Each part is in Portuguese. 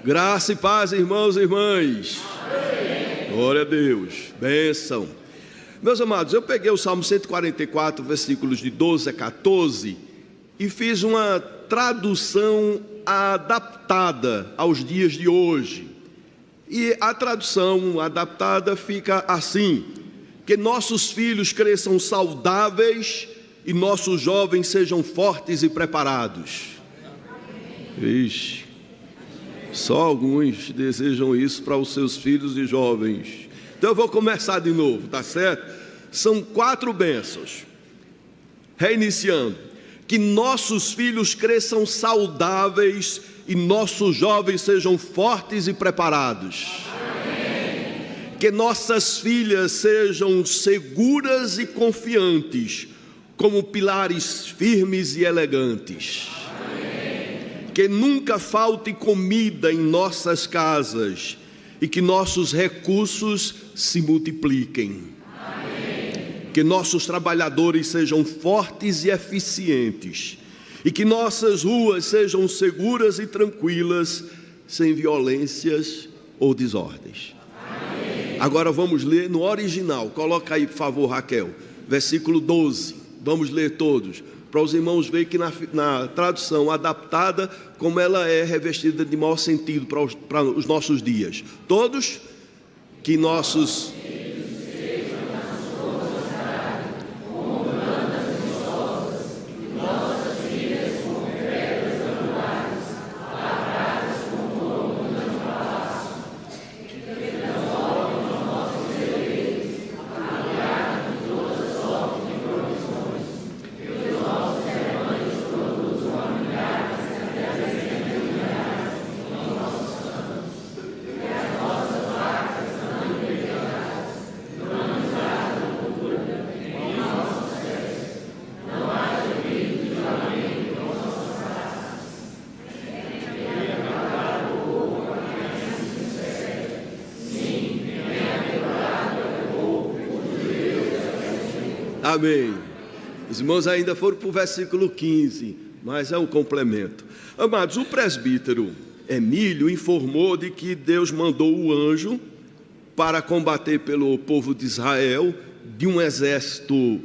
Graça e paz, irmãos e irmãs. Amém. Glória a Deus. Bênção. Meus amados, eu peguei o Salmo 144, versículos de 12 a 14 e fiz uma tradução adaptada aos dias de hoje. E a tradução adaptada fica assim: que nossos filhos cresçam saudáveis e nossos jovens sejam fortes e preparados. Ixi, só alguns desejam isso para os seus filhos e jovens. Então eu vou começar de novo, tá certo? São 4 bênçãos. Reiniciando: que nossos filhos cresçam saudáveis e nossos jovens sejam fortes e preparados. Amém. Que nossas filhas sejam seguras e confiantes, como pilares firmes e elegantes. Que nunca falte comida em nossas casas e que nossos recursos se multipliquem. Amém. Que nossos trabalhadores sejam fortes e eficientes e que nossas ruas sejam seguras e tranquilas, sem violências ou desordens. Amém. Agora vamos ler no original. Coloca aí, por favor, Raquel, versículo 12. Vamos ler todos, para os irmãos verem que na tradução adaptada, como ela é revestida de maior sentido para os nossos dias. Todos, que nossos... Amém. Os irmãos ainda foram para o versículo 15, mas é um complemento. Amados, o presbítero Emílio informou de que Deus mandou o anjo para combater pelo povo de Israel, de um exército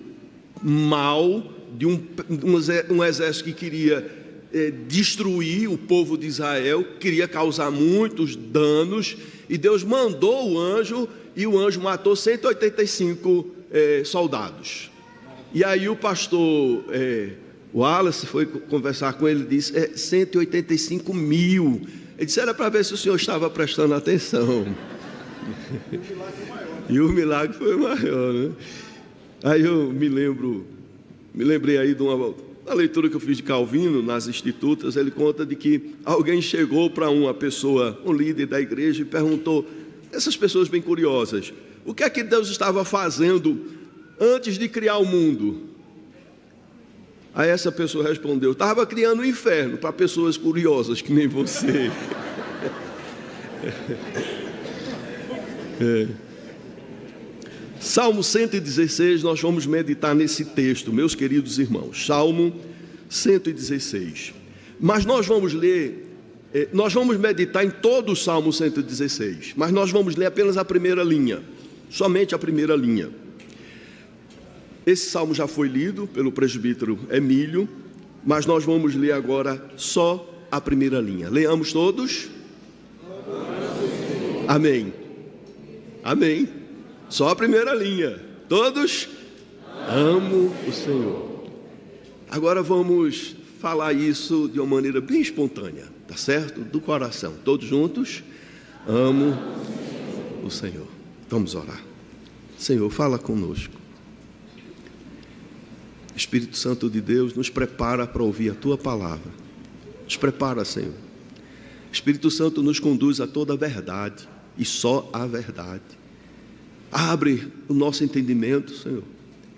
mau, de um exército que queria destruir o povo de Israel, queria causar muitos danos, e Deus mandou o anjo, e o anjo matou 185 soldados. E aí o pastor Wallace foi conversar com ele e disse: 185 mil. Ele disse: era para ver se o senhor estava prestando atenção. E o milagre foi maior, né? Aí eu me lembrei aí de uma leitura que eu fiz de Calvino nas Institutas. Ele conta de que alguém chegou para uma pessoa, um líder da igreja, e perguntou, essas pessoas bem curiosas, o que é que Deus estava fazendo antes de criar o mundo? Aí essa pessoa respondeu: estava criando o inferno para pessoas curiosas que nem você. Salmo 116, nós vamos meditar nesse texto, meus queridos irmãos. Salmo 116. Mas nós vamos ler, nós vamos meditar em todo o Salmo 116, mas nós vamos ler apenas a primeira linha, somente a primeira linha. Esse salmo já foi lido pelo presbítero Emílio, mas nós vamos ler agora só a primeira linha. Leamos todos? Amém. Amém. Só a primeira linha. Todos? Amo o Senhor. Agora vamos falar isso de uma maneira bem espontânea, tá certo? Do coração. Todos juntos? Amo o Senhor. Vamos orar. Senhor, fala conosco. Espírito Santo de Deus, nos prepara para ouvir a Tua palavra. Nos prepara, Senhor. Espírito Santo, nos conduz a toda a verdade e só a verdade. Abre o nosso entendimento, Senhor.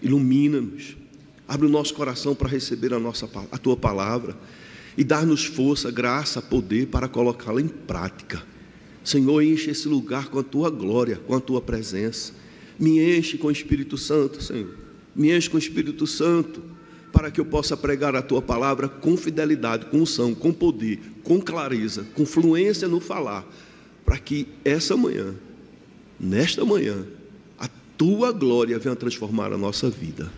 Ilumina-nos. Abre o nosso coração para receber a Tua palavra e dar-nos força, graça, poder para colocá-la em prática. Senhor, enche esse lugar com a Tua glória, com a Tua presença. Me enche com o Espírito Santo, Senhor. Me enche com o Espírito Santo, para que eu possa pregar a tua palavra com fidelidade, com unção, com poder, com clareza, com fluência no falar, para que essa manhã, nesta manhã, a tua glória venha transformar a nossa vida.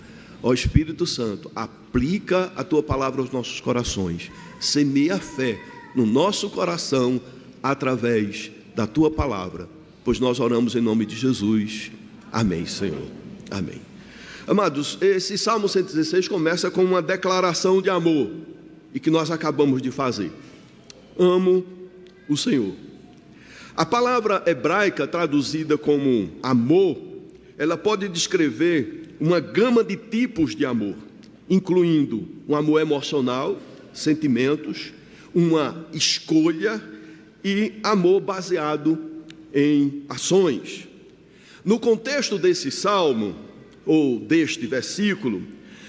Ó Espírito Santo, aplica a tua palavra aos nossos corações, semeia a fé no nosso coração através da tua palavra, pois nós oramos em nome de Jesus. Amém, Senhor. Amém. Amados, esse Salmo 116 começa com uma declaração de amor, e que nós acabamos de fazer. Amo o Senhor. A palavra hebraica traduzida como amor, ela pode descrever uma gama de tipos de amor, incluindo um amor emocional, sentimentos, uma escolha e amor baseado em ações. No contexto desse salmo, ou deste versículo,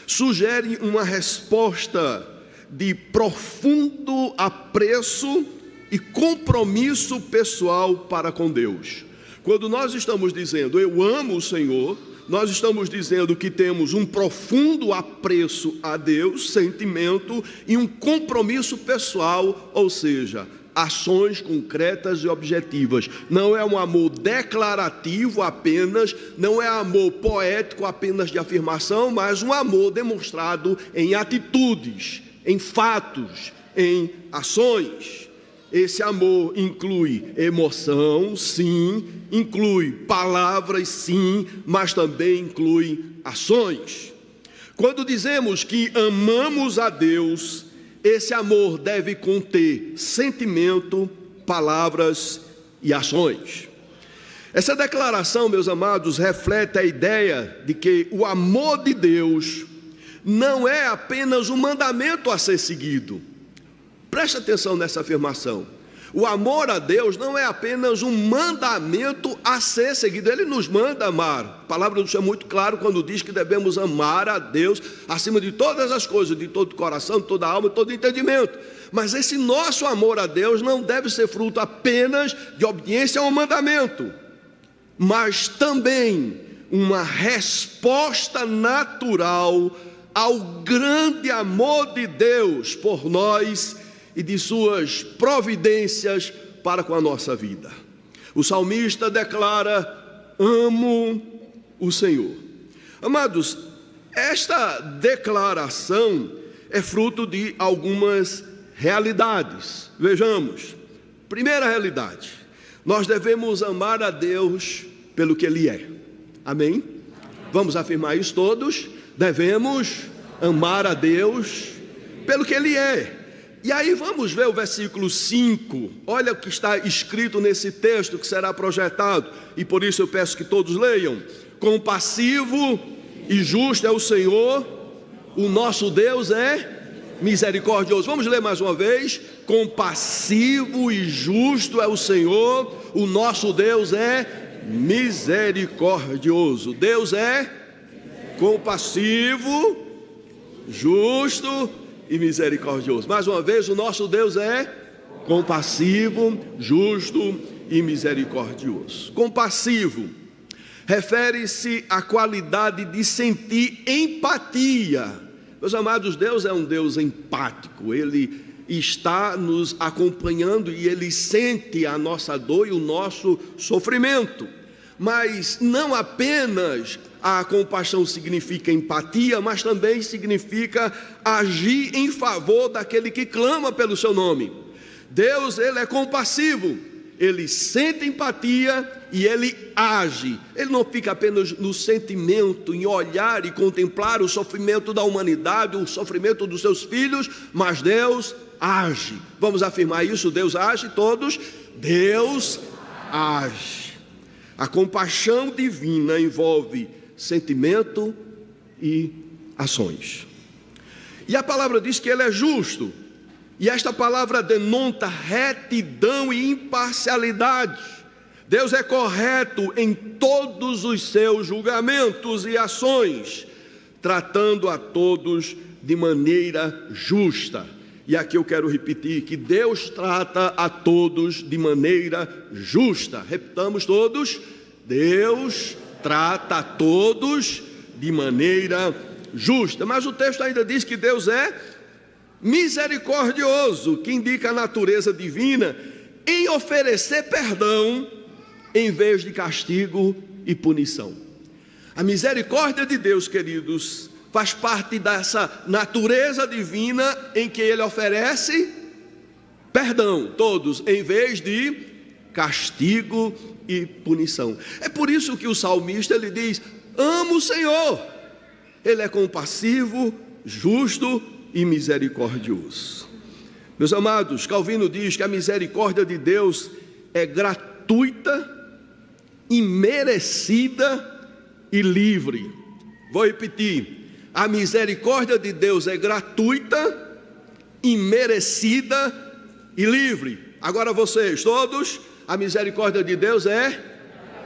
sugere uma resposta de profundo apreço e compromisso pessoal para com Deus. Quando nós estamos dizendo, eu amo o Senhor, nós estamos dizendo que temos um profundo apreço a Deus, sentimento e um compromisso pessoal, ou seja, ações concretas e objetivas. Não é um amor declarativo apenas, não é amor poético apenas de afirmação, mas um amor demonstrado em atitudes, em fatos, em ações. Esse amor inclui emoção, sim, inclui palavras, sim, mas também inclui ações. Quando dizemos que amamos a Deus, esse amor deve conter sentimento, palavras e ações. Essa declaração, meus amados, reflete a ideia de que o amor de Deus não é apenas um mandamento a ser seguido. Preste atenção nessa afirmação. O amor a Deus não é apenas um mandamento a ser seguido. Ele nos manda amar. A palavra do Senhor é muito clara quando diz que devemos amar a Deus acima de todas as coisas, de todo o coração, de toda a alma, de todo o entendimento. Mas esse nosso amor a Deus não deve ser fruto apenas de obediência a um mandamento, mas também uma resposta natural ao grande amor de Deus por nós e de suas providências para com a nossa vida. O salmista declara, amo o Senhor. Amados, esta declaração é fruto de algumas realidades. Vejamos, primeira realidade, nós devemos amar a Deus pelo que Ele é. Amém? Vamos afirmar isso todos? Devemos amar a Deus pelo que Ele é. E aí vamos ver o versículo 5, olha o que está escrito nesse texto que será projetado, e por isso eu peço que todos leiam. Compassivo e justo é o Senhor, o nosso Deus é misericordioso. Vamos ler mais uma vez. Compassivo e justo é o Senhor, o nosso Deus é misericordioso. Deus é compassivo, justo e misericordioso. Mais uma vez, o nosso Deus é compassivo, justo e misericordioso. Compassivo refere-se à qualidade de sentir empatia. Meus amados, Deus é um Deus empático. Ele está nos acompanhando e Ele sente a nossa dor e o nosso sofrimento. Mas não apenas a compaixão significa empatia, mas também significa agir em favor daquele que clama pelo seu nome. Deus, Ele é compassivo, Ele sente empatia e Ele age. Ele não fica apenas no sentimento, em olhar e contemplar o sofrimento da humanidade, o sofrimento dos seus filhos, mas Deus age. Vamos afirmar isso? Deus age, todos? Deus age. A compaixão divina envolve sentimento e ações. E a palavra diz que Ele é justo. E esta palavra denota retidão e imparcialidade. Deus é correto em todos os seus julgamentos e ações, tratando a todos de maneira justa. E aqui eu quero repetir que Deus trata a todos de maneira justa. Repitamos todos: Deus trata a todos de maneira justa. Mas o texto ainda diz que Deus é misericordioso, que indica a natureza divina em oferecer perdão em vez de castigo e punição. A misericórdia de Deus, queridos, faz parte dessa natureza divina em que Ele oferece perdão, todos, em vez de castigo e punição. É por isso que o salmista, ele diz: amo o Senhor. Ele é compassivo, justo e misericordioso. Meus amados, Calvino diz que a misericórdia de Deus é gratuita, imerecida e livre. Vou repetir: a misericórdia de Deus é gratuita, imerecida e livre. Agora vocês todos, a misericórdia de Deus é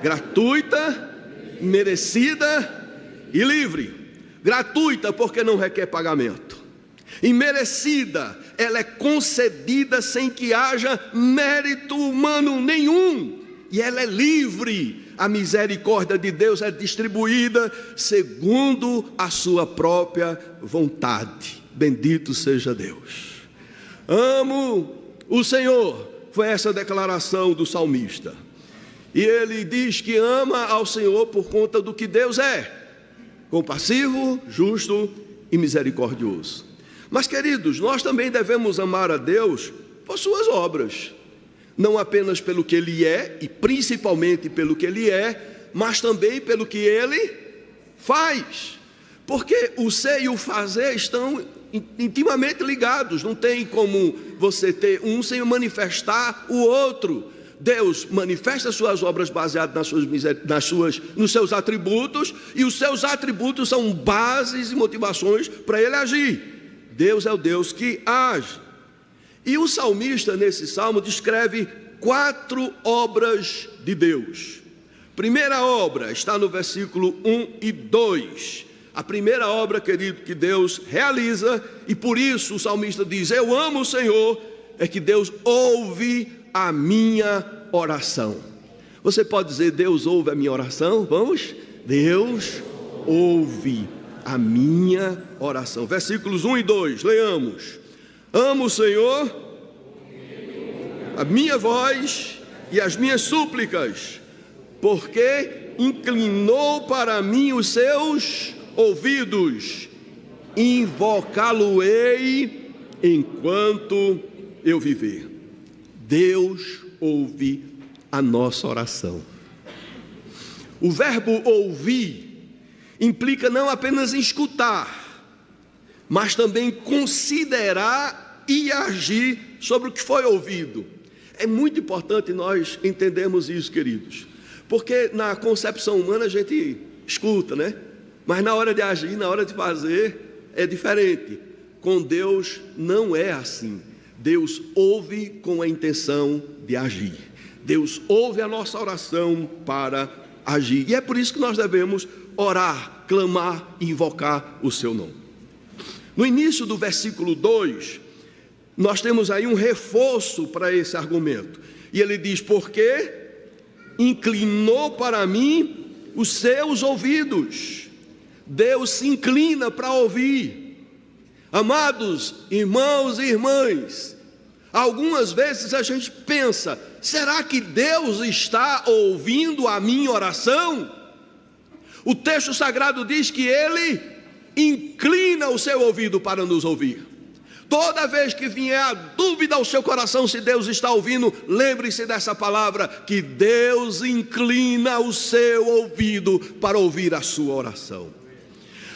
gratuita, merecida e livre. Gratuita porque não requer pagamento. Imerecida, ela é concedida sem que haja mérito humano nenhum. E ela é livre. A misericórdia de Deus é distribuída segundo a sua própria vontade. Bendito seja Deus. Amo o Senhor, foi essa a declaração do salmista. E ele diz que ama ao Senhor por conta do que Deus é: compassivo, justo e misericordioso. Mas, queridos, nós também devemos amar a Deus por suas obras, não apenas pelo que Ele é, e principalmente pelo que Ele é, mas também pelo que Ele faz, porque o ser e o fazer estão intimamente ligados. Não tem como você ter um sem manifestar o outro. Deus manifesta suas obras baseadas nos seus atributos, e os seus atributos são bases e motivações para Ele agir. Deus é o Deus que age. E o salmista, nesse salmo, descreve 4 obras de Deus. Primeira obra está no versículo 1 e 2. A primeira obra, querido, que Deus realiza, e por isso o salmista diz: eu amo o Senhor, é que Deus ouve a minha oração. Você pode dizer: Deus ouve a minha oração? Vamos? Deus ouve a minha oração. Versículos 1 e 2, leamos: amo o Senhor, a minha voz e as minhas súplicas, porque inclinou para mim os seus ouvidos, invocá-lo-ei enquanto eu viver. Deus ouve a nossa oração. O verbo ouvir implica não apenas em escutar, mas também considerar e agir sobre o que foi ouvido. É muito importante nós entendermos isso, queridos, porque na concepção humana a gente escuta, né? Mas na hora de agir, na hora de fazer, é diferente. Com Deus não é assim. Deus ouve com a intenção de agir. Deus ouve a nossa oração para agir. E é por isso que nós devemos orar, clamar e invocar o seu nome. No início do versículo 2, nós temos aí um reforço para esse argumento. E ele diz: porque inclinou para mim os seus ouvidos. Deus se inclina para ouvir. Amados irmãos e irmãs, algumas vezes a gente pensa: será que Deus está ouvindo a minha oração? O texto sagrado diz que Ele inclina o seu ouvido para nos ouvir. Toda vez que vier a dúvida ao seu coração se Deus está ouvindo, lembre-se dessa palavra, que Deus inclina o seu ouvido para ouvir a sua oração.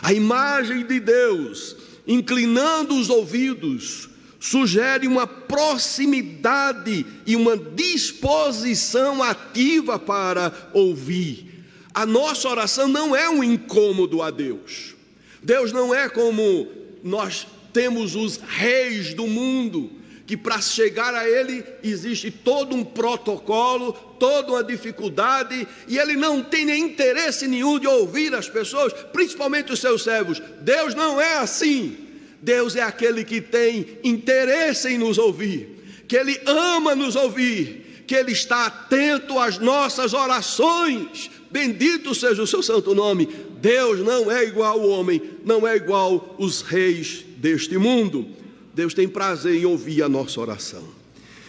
A imagem de Deus inclinando os ouvidos sugere uma proximidade e uma disposição ativa para ouvir. A nossa oração não é um incômodo a Deus. Deus não é como nós temos os reis do mundo, que para chegar a Ele existe todo um protocolo, toda uma dificuldade, e Ele não tem nem interesse nenhum de ouvir as pessoas, principalmente os seus servos. Deus não é assim. Deus é aquele que tem interesse em nos ouvir, que Ele ama nos ouvir, que Ele está atento às nossas orações bendito seja o seu santo nome. Deus não é igual ao homem, não é igual os reis deste mundo. Deus tem prazer em ouvir a nossa oração.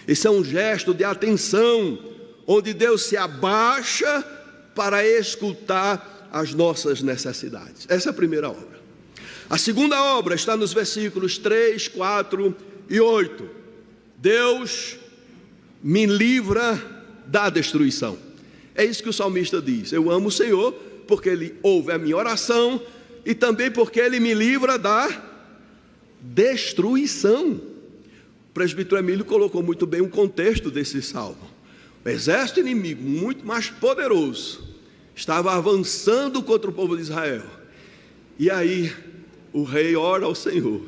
Esse é um gesto de atenção, onde Deus se abaixa para escutar as nossas necessidades. Essa é a primeira obra. A segunda obra está nos versículos 3, 4 e 8. Deus me livra da destruição. É isso que o salmista diz. Eu amo o Senhor porque Ele ouve a minha oração e também porque Ele me livra da destruição. O presbítero Emílio colocou muito bem o contexto desse salmo. O exército inimigo, muito mais poderoso, estava avançando contra o povo de Israel. E aí o rei ora ao Senhor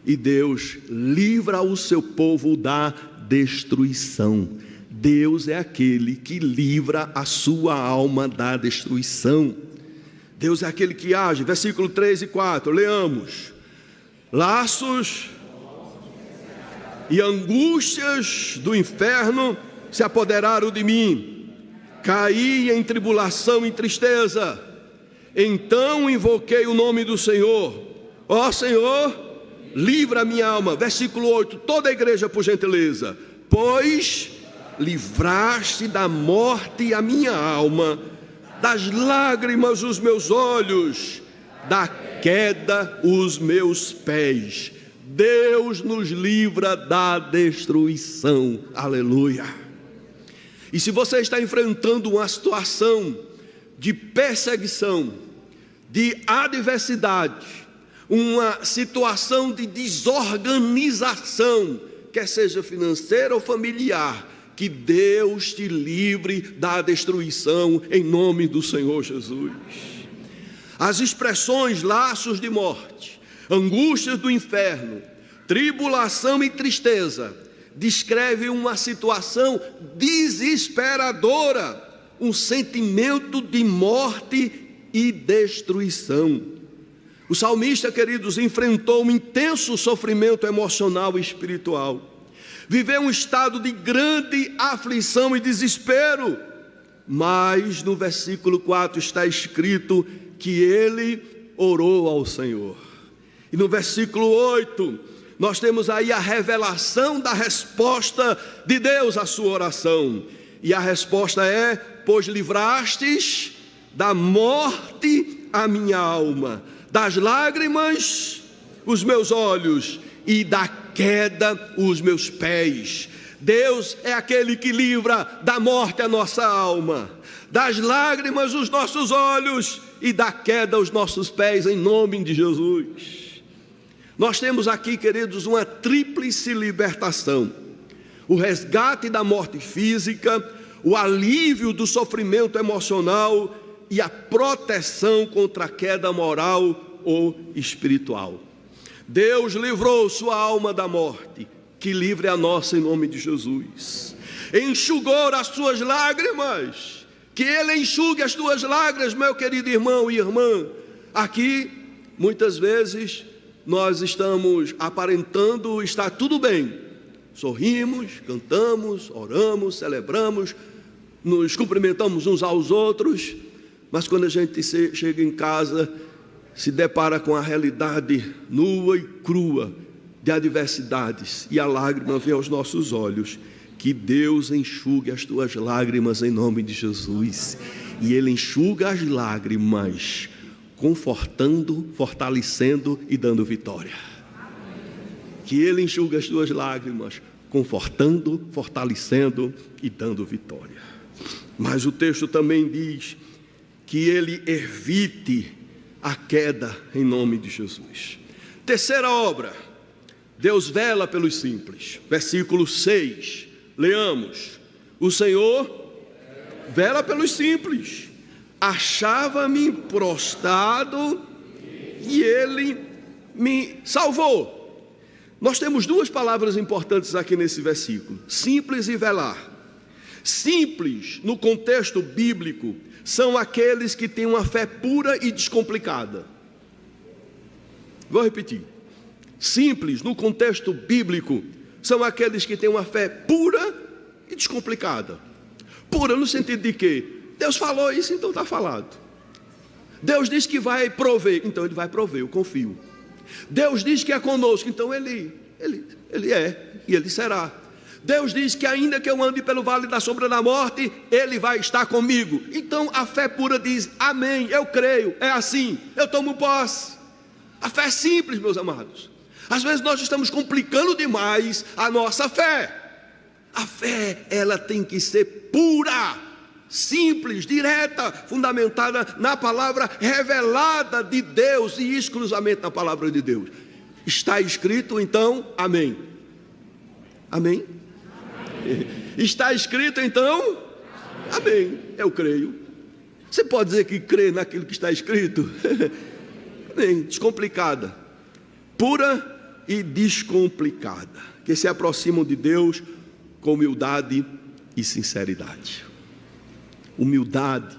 e Deus livra o seu povo da destruição. Deus é aquele que livra a sua alma da destruição. Deus é aquele que age. Versículo 3 e 4, leamos. Laços e angústias do inferno se apoderaram de mim. Caí em tribulação e tristeza. Então invoquei o nome do Senhor. Ó Senhor, livra a minha alma. Versículo 8, toda a igreja, por gentileza. Pois livraste da morte a minha alma, das lágrimas os meus olhos, da queda os meus pés. Deus nos livra da destruição. Aleluia. E se você está enfrentando uma situação de perseguição, de adversidade, uma situação de desorganização, quer seja financeira ou familiar, que Deus te livre da destruição em nome do Senhor Jesus. As expressões laços de morte, angústias do inferno, tribulação e tristeza descrevem uma situação desesperadora, um sentimento de morte e destruição. O salmista, queridos, enfrentou um intenso sofrimento emocional e espiritual. Viveu um estado de grande aflição e desespero. Mas no versículo 4 está escrito que ele orou ao Senhor. E no versículo 8, nós temos aí a revelação da resposta de Deus à sua oração. E a resposta é: pois livrastes da morte a minha alma, das lágrimas os meus olhos e da queda os meus pés. Deus é aquele que livra da morte a nossa alma, das lágrimas os nossos olhos e da queda os nossos pés, em nome de Jesus. Nós temos aqui, queridos, uma tríplice libertação: o resgate da morte física, o alívio do sofrimento emocional e a proteção contra a queda moral ou espiritual. Deus livrou sua alma da morte, que livre a nossa em nome de Jesus. Enxugou as suas lágrimas, que Ele enxugue as tuas lágrimas, meu querido irmão e irmã. Aqui, muitas vezes, nós estamos aparentando estar tudo bem. Sorrimos, cantamos, oramos, celebramos, nos cumprimentamos uns aos outros, mas quando a gente chega em casa, se depara com a realidade nua e crua de adversidades, e a lágrima vem aos nossos olhos. Que Deus enxugue as tuas lágrimas em nome de Jesus. E Ele enxuga as lágrimas, confortando, fortalecendo e dando vitória. Que Ele enxuga as tuas lágrimas, confortando, fortalecendo e dando vitória. Mas o texto também diz que Ele evite a queda em nome de Jesus. Terceira obra: Deus vela pelos simples. Versículo 6, leamos. O Senhor vela pelos simples. Achava-me prostrado e Ele me salvou. Nós temos duas palavras importantes aqui nesse versículo: simples e velar. Simples, no contexto bíblico, são aqueles que têm uma fé pura e descomplicada. Vou repetir. Simples, no contexto bíblico, são aqueles que têm uma fé pura e descomplicada. Pura no sentido de quê? Deus falou isso, então está falado. Deus diz que vai prover, então Ele vai prover, eu confio. Deus diz que é conosco, então Ele é e Ele será. Deus diz que ainda que eu ande pelo vale da sombra da morte, Ele vai estar comigo. Então a fé pura diz, amém, eu creio, é assim, eu tomo posse. A fé é simples, meus amados. Às vezes nós estamos complicando demais a nossa fé. A fé, ela tem que ser pura, simples, direta, fundamentada na palavra revelada de Deus e exclusivamente na palavra de Deus. Está escrito, então, amém. Amém? Está escrito, então, amém. Eu creio. Você pode dizer que crê naquilo que está escrito? Amém. Descomplicada, pura e descomplicada, que se aproximam de Deus com humildade e sinceridade. Humildade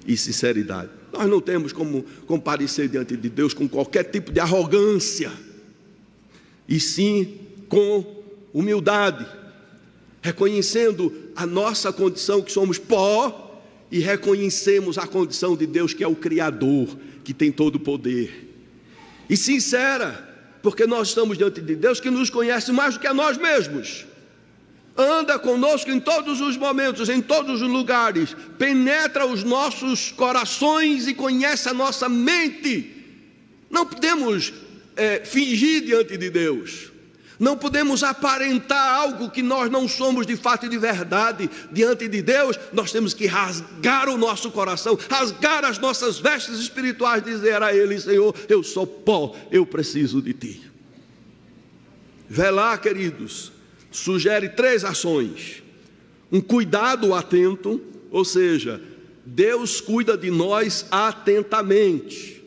e sinceridade. Nós não temos como comparecer diante de Deus com qualquer tipo de arrogância, e sim com humildade, reconhecendo a nossa condição, que somos pó, e reconhecemos a condição de Deus, que é o Criador, que tem todo o poder. E sincera, porque nós estamos diante de Deus que nos conhece mais do que a nós mesmos. Anda conosco em todos os momentos, em todos os lugares, penetra os nossos corações e conhece a nossa mente. Não podemos fingir diante de Deus. Não podemos aparentar algo que nós não somos de fato e de verdade diante de Deus. Nós temos que rasgar o nosso coração, rasgar as nossas vestes espirituais, dizer a Ele, Senhor, eu sou pó, eu preciso de Ti. Velar, queridos, sugere 3 ações. Um cuidado atento, ou seja, Deus cuida de nós atentamente.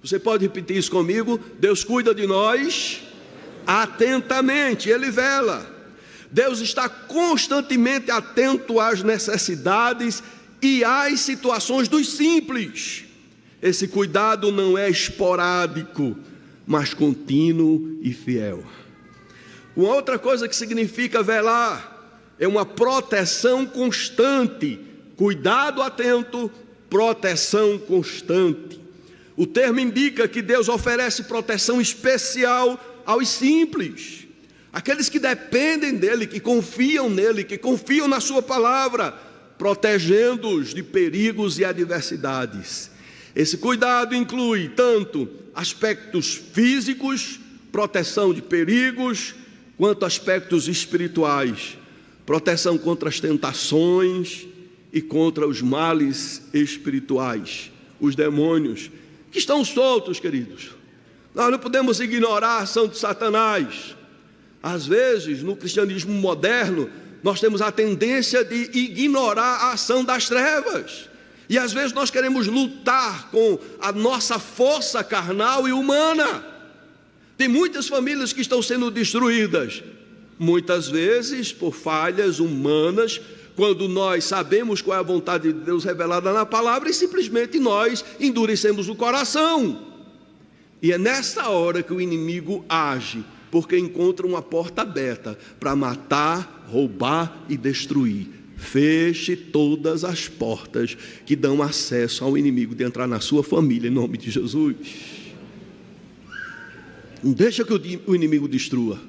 Você pode repetir isso comigo? Deus cuida de nós atentamente, Ele vela. Deus está constantemente atento às necessidades e às situações dos simples. Esse cuidado não é esporádico, mas contínuo e fiel. Uma outra coisa que significa velar é uma proteção constante, cuidado atento, proteção constante. O termo indica que Deus oferece proteção especial aos simples, aqueles que dependem dEle, que confiam nele, que confiam na sua palavra, protegendo-os de perigos e adversidades. Esse cuidado inclui tanto aspectos físicos, proteção de perigos, quanto aspectos espirituais, proteção contra as tentações e contra os males espirituais, os demônios que estão soltos, queridos. Nós não podemos ignorar a ação de Satanás. Às vezes, no cristianismo moderno, nós temos a tendência de ignorar a ação das trevas. E às vezes nós queremos lutar com a nossa força carnal e humana. Tem muitas famílias que estão sendo destruídas, muitas vezes por falhas humanas, quando nós sabemos qual é a vontade de Deus revelada na palavra e simplesmente nós endurecemos o coração. E é nessa hora que o inimigo age, porque encontra uma porta aberta para matar, roubar e destruir. Feche todas as portas que dão acesso ao inimigo de entrar na sua família, em nome de Jesus. Não deixa que o inimigo destrua.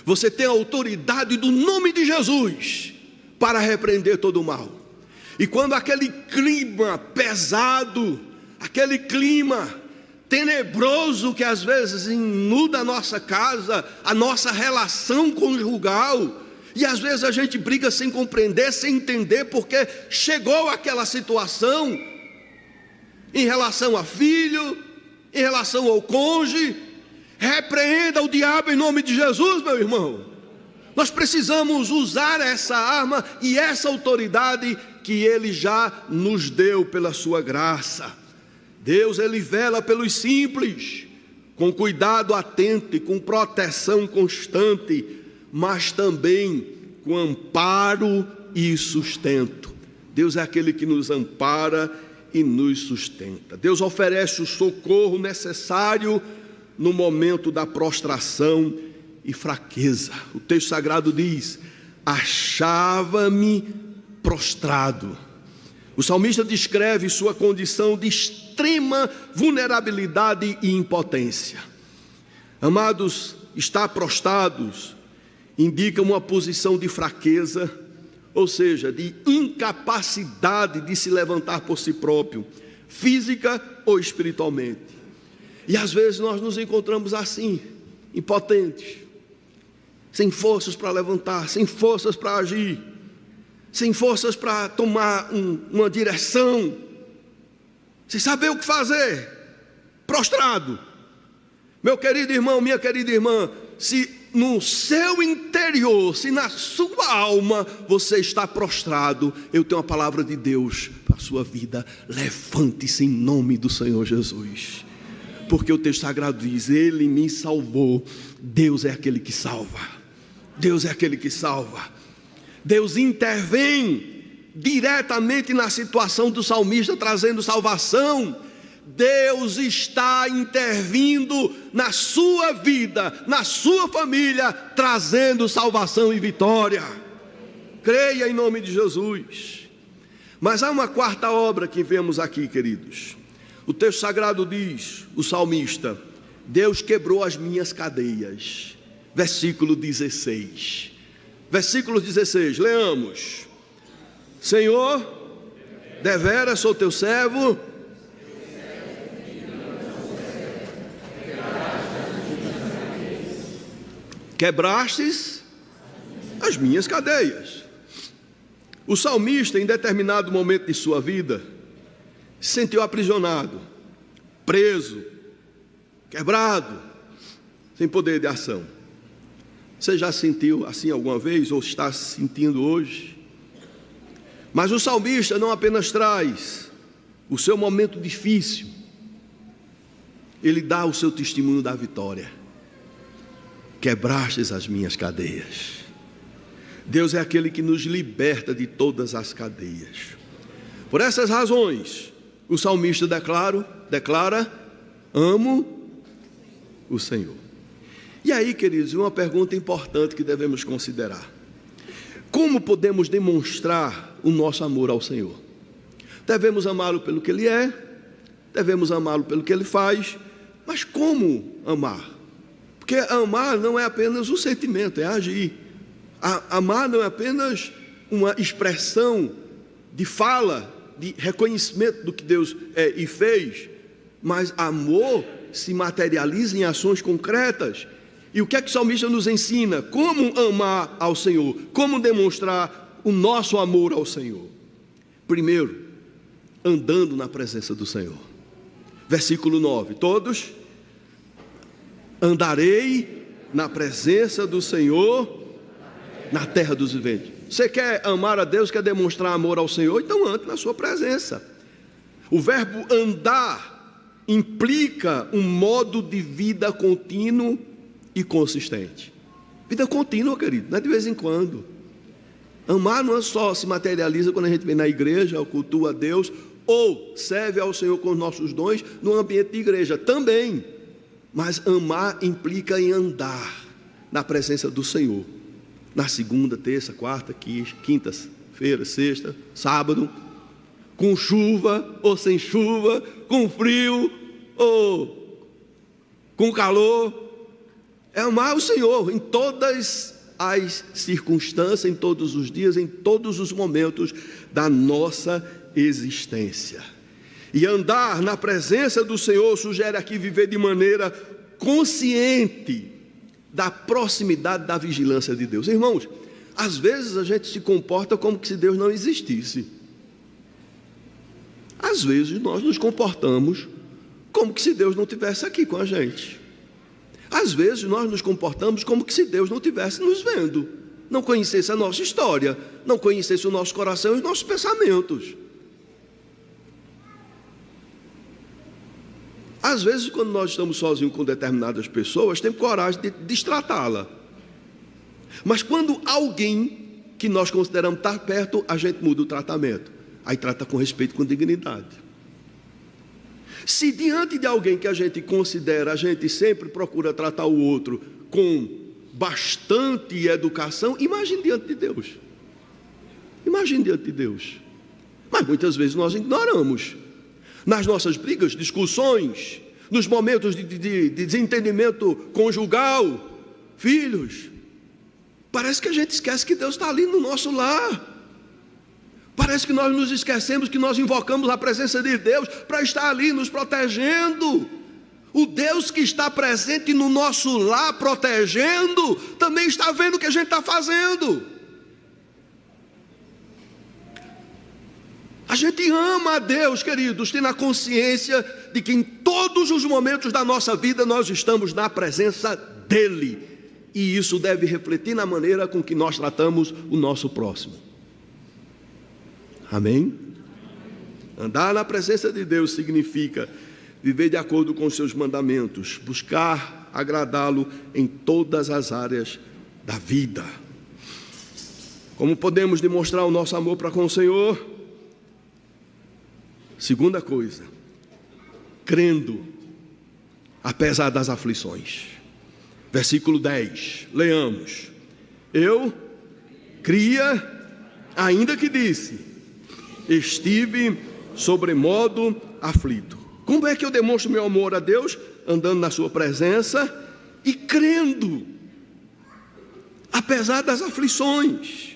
Você tem a autoridade do nome de Jesus para repreender todo o mal. E quando aquele clima pesado, aquele clima tenebroso que às vezes inunda a nossa casa, a nossa relação conjugal, e às vezes a gente briga sem compreender, sem entender porque chegou aquela situação em relação a filho, em relação ao cônjuge. Repreenda o diabo em nome de Jesus, meu irmão. Nós precisamos usar essa arma e essa autoridade que Ele já nos deu pela sua graça. Deus, Ele vela pelos simples, com cuidado atento e com proteção constante, mas também com amparo e sustento. Deus é aquele que nos ampara e nos sustenta. Deus oferece o socorro necessário no momento da prostração e fraqueza. O texto sagrado diz: achava-me prostrado. O salmista descreve sua condição de extrema vulnerabilidade e impotência. Amados, estar prostrados indica uma posição de fraqueza, ou seja, de incapacidade de se levantar por si próprio, física ou espiritualmente. E às vezes nós nos encontramos assim, impotentes, sem forças para levantar, sem forças para agir, sem forças para tomar uma direção, sem saber o que fazer, prostrado. Meu querido irmão, minha querida irmã, se no seu interior, se na sua alma você está prostrado, eu tenho uma palavra de Deus para a sua vida: levante-se em nome do Senhor Jesus, porque o texto sagrado diz: Ele me salvou. Deus é aquele que salva, Deus é aquele que salva. Deus intervém diretamente na situação do salmista, trazendo salvação. Deus está intervindo na sua vida, na sua família, trazendo salvação e vitória. Creia em nome de Jesus. Mas há uma quarta obra que vemos aqui, queridos. O texto sagrado diz, o salmista: Deus quebrou as minhas cadeias. Versículo 16. Versículo 16, leamos: Senhor, deveras sou teu servo, quebrastes as minhas cadeias. O salmista, em determinado momento de sua vida, se sentiu aprisionado, preso, quebrado, sem poder de ação. Você já sentiu assim alguma vez, ou está se sentindo hoje? Mas o salmista não apenas traz o seu momento difícil, ele dá o seu testemunho da vitória. Quebrastes as minhas cadeias. Deus é aquele que nos liberta de todas as cadeias. Por essas razões, o salmista declara: amo o Senhor. E aí, queridos, uma pergunta importante que devemos considerar: como podemos demonstrar o nosso amor ao Senhor? Devemos amá-lo pelo que Ele é, devemos amá-lo pelo que Ele faz, mas como amar? Porque amar não é apenas um sentimento, é agir. Amar não é apenas uma expressão de fala, de reconhecimento do que Deus é e fez, mas amor se materializa em ações concretas. E o que é que o salmista nos ensina? Como amar ao Senhor? Como demonstrar o nosso amor ao Senhor? Primeiro, andando na presença do Senhor. Versículo 9, todos: andarei na presença do Senhor na terra dos viventes. Você quer amar a Deus, quer demonstrar amor ao Senhor? Então ande na sua presença. O verbo andar implica um modo de vida contínuo e consistente. Vida contínua, querido, não é de vez em quando. Amar não é só se materializa quando a gente vem na igreja, ou cultua a Deus, ou serve ao Senhor com os nossos dons no ambiente de igreja, também. Mas amar implica em andar na presença do Senhor, na segunda, terça, quarta, quinta-feira, sexta, sábado, com chuva ou sem chuva, com frio ou com calor. É amar o Senhor em todas as circunstâncias, em todos os dias, em todos os momentos da nossa existência. E andar na presença do Senhor sugere aqui viver de maneira consciente da proximidade da vigilância de Deus. Irmãos, às vezes a gente se comporta como se Deus não existisse. Às vezes nós nos comportamos como se Deus não estivesse aqui com a gente. Às vezes nós nos comportamos como se Deus não estivesse nos vendo, não conhecesse a nossa história, não conhecesse o nosso coração e os nossos pensamentos. Às vezes, quando nós estamos sozinhos com determinadas pessoas, temos coragem de destratá-la. Mas quando alguém que nós consideramos estar perto, a gente muda o tratamento. Aí trata com respeito, com dignidade. Se diante de alguém que a gente considera, a gente sempre procura tratar o outro com bastante educação, imagine diante de Deus. Imagine diante de Deus. mas muitas vezes nós ignoramos. Nas nossas brigas, discussões, nos momentos de desentendimento conjugal, filhos, parece que a gente esquece que Deus está ali no nosso lar. Parece que nós nos esquecemos que nós invocamos a presença de Deus para estar ali nos protegendo. O Deus que está presente no nosso lar protegendo, também está vendo o que a gente está fazendo. A gente ama a Deus, queridos, tendo a consciência de que em todos os momentos da nossa vida nós estamos na presença dEle. E isso deve refletir na maneira com que nós tratamos o nosso próximo. Amém? Andar na presença de Deus significa viver de acordo com os seus mandamentos, buscar agradá-lo em todas as áreas da vida. Como podemos demonstrar o nosso amor para com o Senhor? Segunda coisa, crendo, apesar das aflições. Versículo 10, leamos. Eu cria, ainda que disse, estive sobremodo aflito. Como é que eu demonstro meu amor a Deus? Andando na sua presença e crendo, apesar das aflições.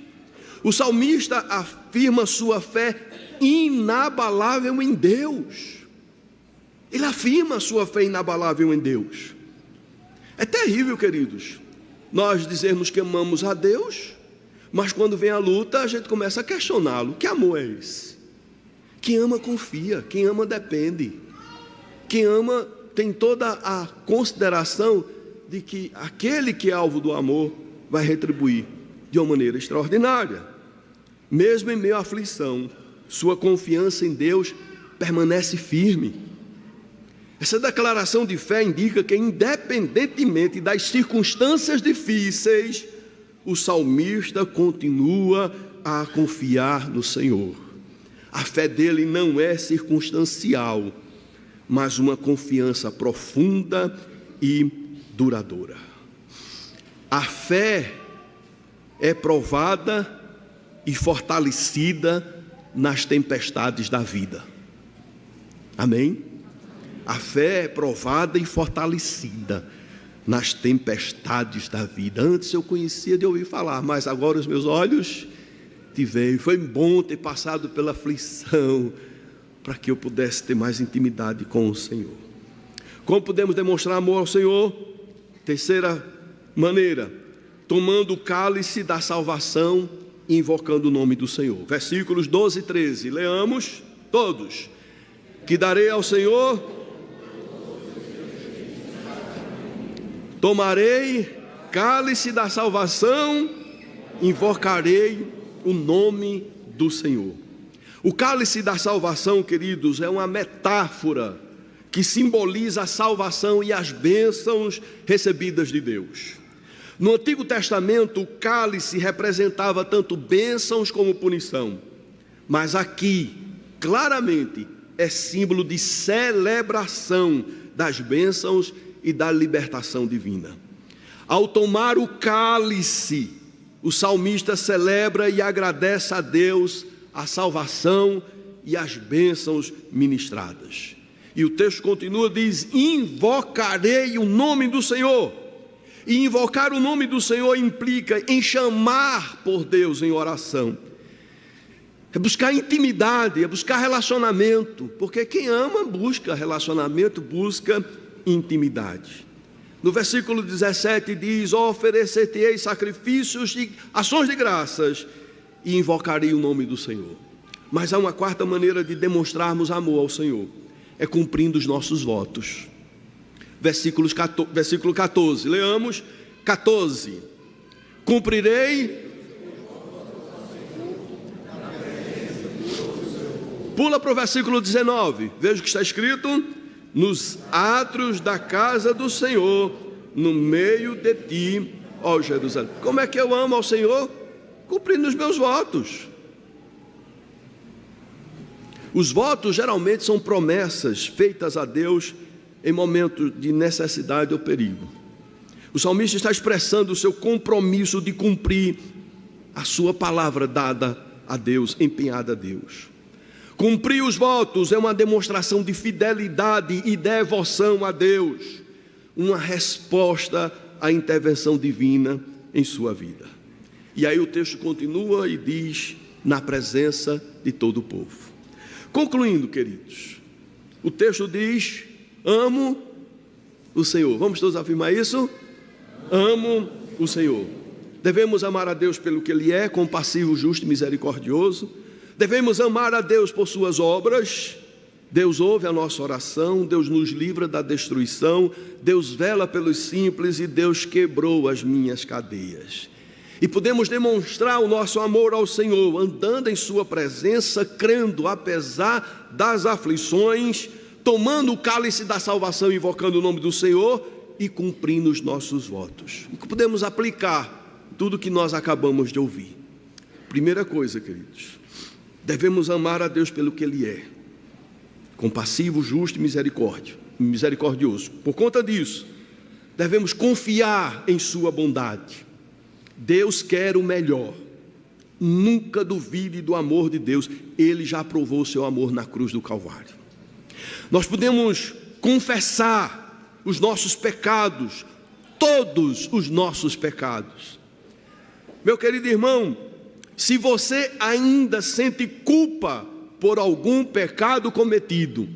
O salmista afirma sua fé inabalável em Deus. Ele afirma sua fé inabalável em Deus. É terrível, queridos, nós dizermos que amamos a Deus, mas quando vem a luta a gente começa a questioná-lo. Que amor é esse? Quem ama confia, quem ama depende. Quem ama tem toda a consideração de que aquele que é alvo do amor vai retribuir de uma maneira extraordinária. Mesmo em meio à aflição, sua confiança em Deus permanece firme. Essa declaração de fé indica que, independentemente das circunstâncias difíceis, o salmista continua a confiar no Senhor. A fé dele não é circunstancial, mas uma confiança profunda e duradoura. A fé é provada e fortalecida nas tempestades da vida. Amém? A fé é provada e fortalecida nas tempestades da vida. Antes eu conhecia de ouvir falar, mas agora os meus olhos te veem. Foi bom ter passado pela aflição, para que eu pudesse ter mais intimidade com o Senhor. Como podemos demonstrar amor ao Senhor? Terceira maneira, tomando o cálice da salvação e invocando o nome do Senhor. Versículos 12 e 13, leamos todos. Que darei ao Senhor, tomarei cálice da salvação, invocarei o nome do Senhor. O cálice da salvação, queridos, é uma metáfora que simboliza a salvação e as bênçãos recebidas de Deus. No Antigo Testamento, o cálice representava tanto bênçãos como punição, mas aqui, claramente, é símbolo de celebração das bênçãos e da libertação divina. Ao tomar o cálice, o salmista celebra e agradece a Deus a salvação e as bênçãos ministradas. E o texto continua, diz, invocarei o nome do Senhor. E invocar o nome do Senhor implica em chamar por Deus em oração. É buscar intimidade, é buscar relacionamento, porque quem ama busca relacionamento, busca intimidade. No versículo 17 diz, oferecer-te-ei sacrifícios e ações de graças, e invocarei o nome do Senhor. Mas há uma quarta maneira de demonstrarmos amor ao Senhor, é cumprindo os nossos votos. Versículo 14, leamos 14. Cumprirei. Pula para o versículo 19, veja o que está escrito: nos átrios da casa do Senhor, no meio de ti, ó Jerusalém. Como é que eu amo ao Senhor? Cumprindo os meus votos. Os votos geralmente são promessas feitas a Deus em momentos de necessidade ou perigo. O salmista está expressando o seu compromisso de cumprir a sua palavra dada a Deus, empenhada a Deus. Cumprir os votos é uma demonstração de fidelidade e devoção a Deus, uma resposta à intervenção divina em sua vida. E aí o texto continua e diz: na presença de todo o povo. Concluindo, queridos, o texto diz: amo o Senhor. Vamos todos afirmar isso? Amo o Senhor. Devemos amar a Deus pelo que Ele é, compassivo, justo e misericordioso. Devemos amar a Deus por suas obras. Deus ouve a nossa oração, Deus nos livra da destruição, Deus vela pelos simples e Deus quebrou as minhas cadeias. E podemos demonstrar o nosso amor ao Senhor, andando em sua presença, crendo apesar das aflições, tomando o cálice da salvação, invocando o nome do Senhor e cumprindo os nossos votos. E podemos aplicar tudo o que nós acabamos de ouvir. Primeira coisa, queridos, devemos amar a Deus pelo que Ele é, compassivo, justo e misericordioso. Por conta disso, devemos confiar em sua bondade. Deus quer o melhor. Nunca duvide do amor de Deus. Ele já provou o seu amor na cruz do Calvário. Nós podemos confessar os nossos pecados, todos os nossos pecados. Meu querido irmão, se você ainda sente culpa por algum pecado cometido,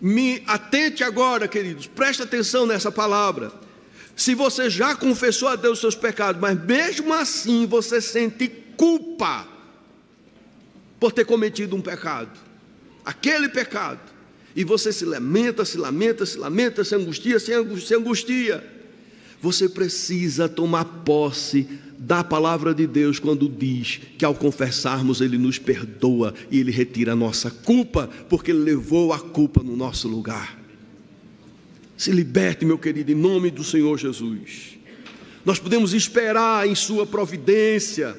me atente agora, queridos, preste atenção nessa palavra. Se você já confessou a Deus os seus pecados, mas mesmo assim você sente culpa por ter cometido um pecado, aquele pecado, e você se lamenta, se angustia, você precisa tomar posse da palavra de Deus quando diz que ao confessarmos Ele nos perdoa e Ele retira a nossa culpa, porque Ele levou a culpa no nosso lugar. Se liberte, meu querido, em nome do Senhor Jesus. Nós podemos esperar em sua providência.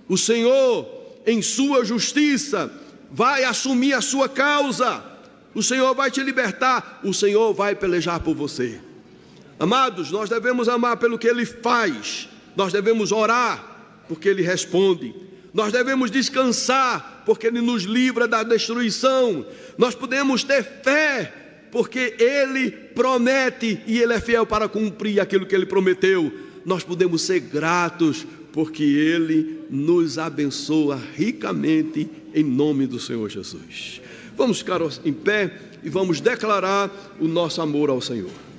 O Senhor, em sua justiça, vai assumir a sua causa. O Senhor vai te libertar. O Senhor vai pelejar por você. Amados, nós devemos amar pelo que Ele faz. Nós devemos orar porque Ele responde. Nós devemos descansar porque Ele nos livra da destruição. Nós podemos ter fé porque Ele promete e Ele é fiel para cumprir aquilo que Ele prometeu. Nós podemos ser gratos porque Ele nos abençoa ricamente em nome do Senhor Jesus. Vamos ficar em pé e vamos declarar o nosso amor ao Senhor.